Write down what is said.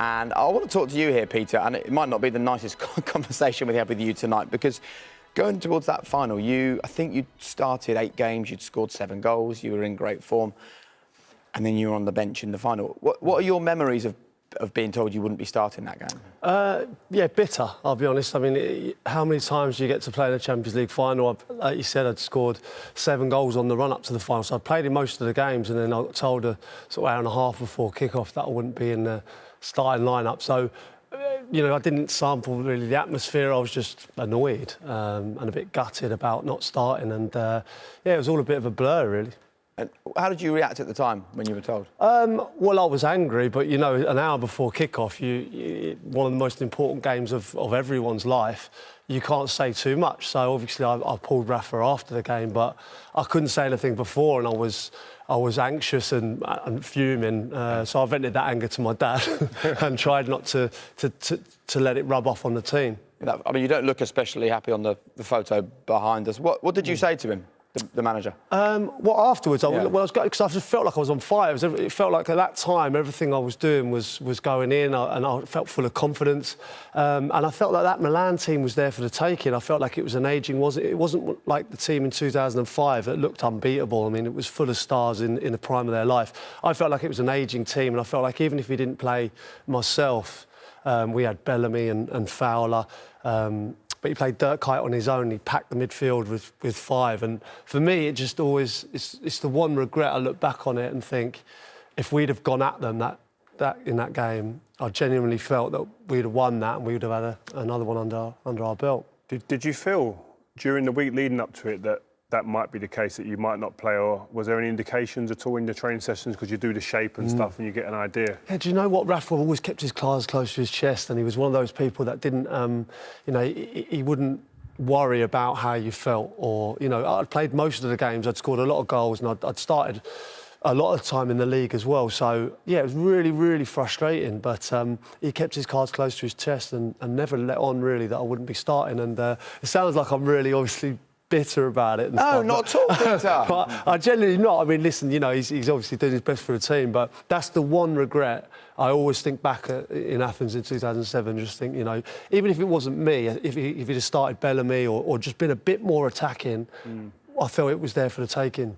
And I want to talk to you here, Peter, and it might not be the nicest conversation we have with you tonight, because going towards that final, I think you'd started 8 games, you'd scored 7 goals, you were in great form, and then you were on the bench in the final. What are your memories of being told you wouldn't be starting that game? Yeah, bitter, I'll be honest. I mean, how many times do you get to play in a Champions League final? Like you said, I'd scored 7 goals on the run-up to the final, so I played in most of the games, and then I got told a sort of hour and a half before kick-off that I wouldn't be in the starting line-up. So, you know, I didn't sample really the atmosphere. I was just annoyed and a bit gutted about not starting, and yeah, it was all a bit of a blur, really. And how did you react at the time when you were told? Well, I was angry, but, you know, an hour before kick-off, one of the most important games of everyone's life, you can't say too much. So, obviously, I pulled Rafa after the game, but I couldn't say anything before, and I was anxious and fuming. So I vented that anger to my dad and tried not to let it rub off on the team. I mean, you don't look especially happy on the photo behind us. What did you say to him? The manager? Well, afterwards, because I just felt like I was on fire. It felt like at that time everything I was doing was going in, and I felt full of confidence. And I felt like that Milan team was there for the taking. I felt like it was an ageing. It wasn't like the team in 2005 that looked unbeatable. I mean, it was full of stars in the prime of their life. I felt like it was an ageing team, and I felt like even if we didn't play myself, we had Bellamy and Fowler. But he played Dirk Kuyt on his own. He packed the midfield with 5. And for me, it just always... It's the one regret. I look back on it and think, if we'd have gone at them in that game, I genuinely felt that we'd have won that and we would have had another one under our belt. Did you feel, during the week leading up to it, that might be the case, that you might not play, or was there any indications at all in the training sessions, because you do the shape and stuff and you get an idea? Yeah, do you know what? Rafa always kept his cards close to his chest, and he was one of those people that didn't, you know, he wouldn't worry about how you felt, or, you know, I'd played most of the games, I'd scored a lot of goals, and I'd started a lot of time in the league as well. So, yeah, it was really, really frustrating, but he kept his cards close to his chest and never let on, really, that I wouldn't be starting. And it sounds like I'm really, obviously, bitter about it. No, not at all, Peter. But I genuinely not. I mean, listen, you know, he's obviously doing his best for the team, but that's the one regret. I always think back in Athens in 2007, just think, you know, even if it wasn't me, if he'd have started Bellamy or just been a bit more attacking, I felt it was there for the taking.